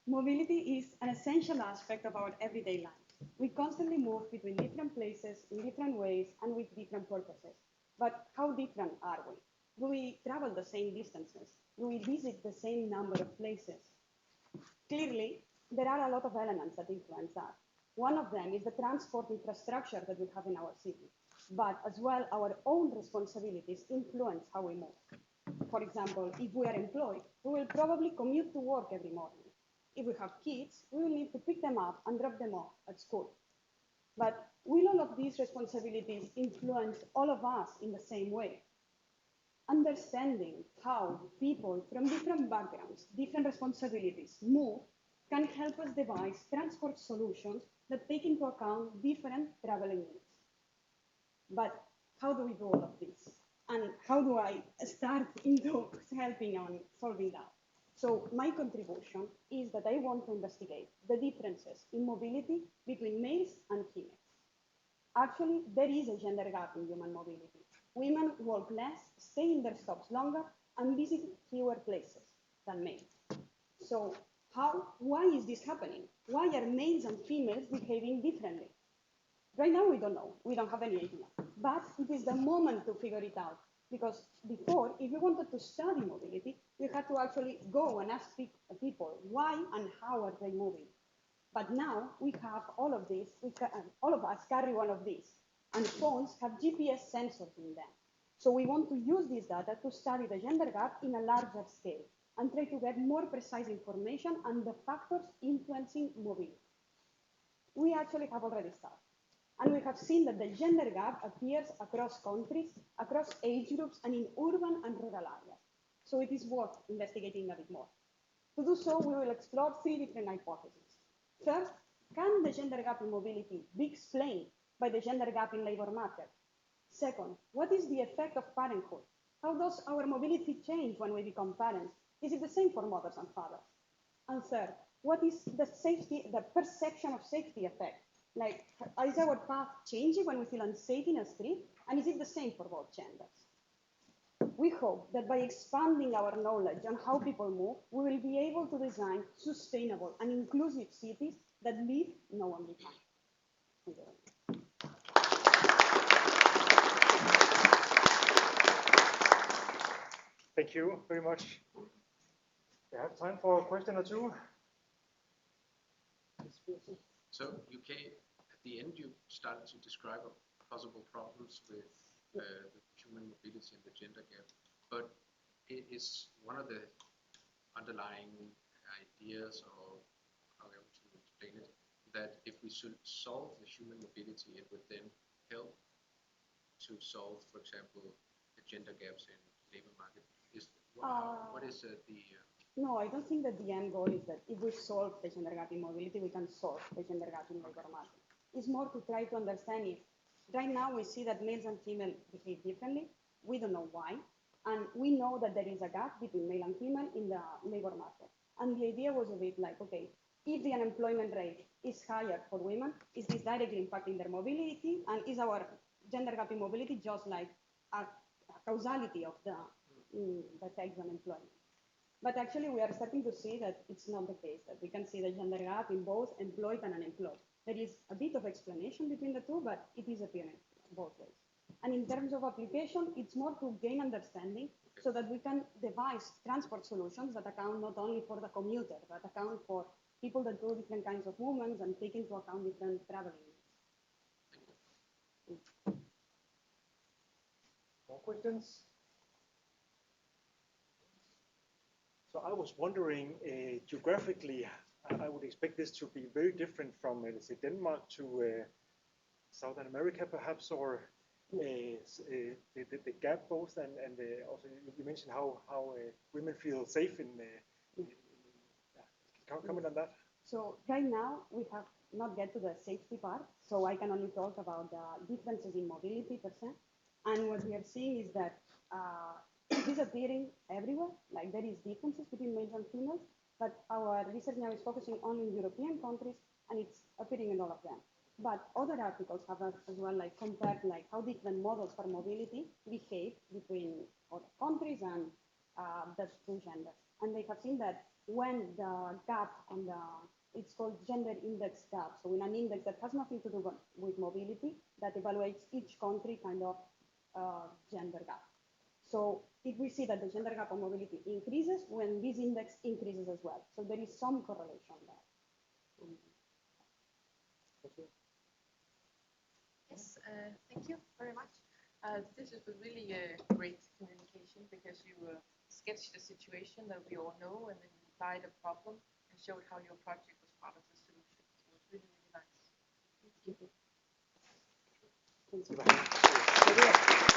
Mobility is an essential aspect of our everyday life. We constantly move between different places in different ways and with different purposes. But how different are we? Do we travel the same distances? Do we visit the same number of places? Clearly, there are a lot of elements that influence that. One of them is the transport infrastructure that we have in our city, but as well our own responsibilities influence how we move. For example, if we are employed, we will probably commute to work every morning. If we have kids, we will need to pick them up and drop them off at school. But will all of these responsibilities influence all of us in the same way? Understanding how people from different backgrounds, different responsibilities move can help us devise transport solutions that take into account different traveling needs. But how do we do all of this? And how do I start into helping on solving that? So my contribution is that I want to investigate the differences in mobility between males and females. Actually, there is a gender gap in human mobility. Women walk less, stay in their stops longer, and visit fewer places than males. So why is this happening? Why are males and females behaving differently? Right now, we don't know. We don't have any idea. But it is the moment to figure it out. Because before, if you wanted to study mobility, you had to actually go and ask people why and how are they moving. But now we have all of this. All of us carry one of these. And phones have GPS sensors in them. So we want to use this data to study the gender gap in a larger scale and try to get more precise information on the factors influencing mobility. We actually have already started. And we have seen that the gender gap appears across countries, across age groups, and in urban and rural areas. So it is worth investigating a bit more. To do so, we will explore three different hypotheses. First, can the gender gap in mobility be explained by the gender gap in labor market? Second, what is the effect of parenthood? How does our mobility change when we become parents? Is it the same for mothers and fathers? And third, what is the perception of safety effect? Like, is our path changing when we feel unsafe in a street? And is it the same for both genders? We hope that by expanding our knowledge on how people move, we will be able to design sustainable and inclusive cities that leave no one behind. Thank you. Thank you very much. We have time for a question or two. So at the end, you started to describe possible problems with the human mobility and the gender gap. But it is one of the underlying ideas, or however to explain it, that if we should solve the human mobility, it would then help to solve, for example, the gender gaps in labor market. What is the No, I don't think that the end goal is that if we solve the gender gap in mobility, we can solve the gender gap in labor market. It's more to try to understand if right now we see that males and females behave differently. We don't know why. And we know that there is a gap between male and female in the labor market. And the idea was a bit like, okay, if the unemployment rate is higher for women, is this directly impacting their mobility? And is our gender gap in mobility just like a causality of the effects on employment? But actually, we are starting to see that it's not the case, that we can see the gender gap in both employed and unemployed. There is a bit of explanation between the two, but it is apparent both ways. And in terms of application, it's more to gain understanding so that we can devise transport solutions that account not only for the commuter, but account for people that do different kinds of movements and take into account different traveling needs. More questions? So I was wondering, geographically, I would expect this to be very different from, let's say, Denmark to Southern America, perhaps, or the gap both, and also you mentioned how women feel safe in. Can you comment on that? So right now we have not get to the safety part, so I can only talk about the differences in mobility per se. And what we are seeing is that it is appearing everywhere, like there is differences between males and females, but our research now is focusing only in European countries, and it's appearing in all of them. But other articles have as well like compared like how different models for mobility behave between other countries and the two genders. And they have seen that when the gap on the, it's called gender index gap. So in an index that has nothing to do with mobility, that evaluates each country kind of gender gap. So if we see that the gender gap on mobility increases, when this index increases as well. So there is some correlation there. Yes, thank you very much. This is a really great communication because you sketched the situation that we all know and then you applied a problem and showed how your project was part of the solution. So it was really, really nice. Thank you. Thank you.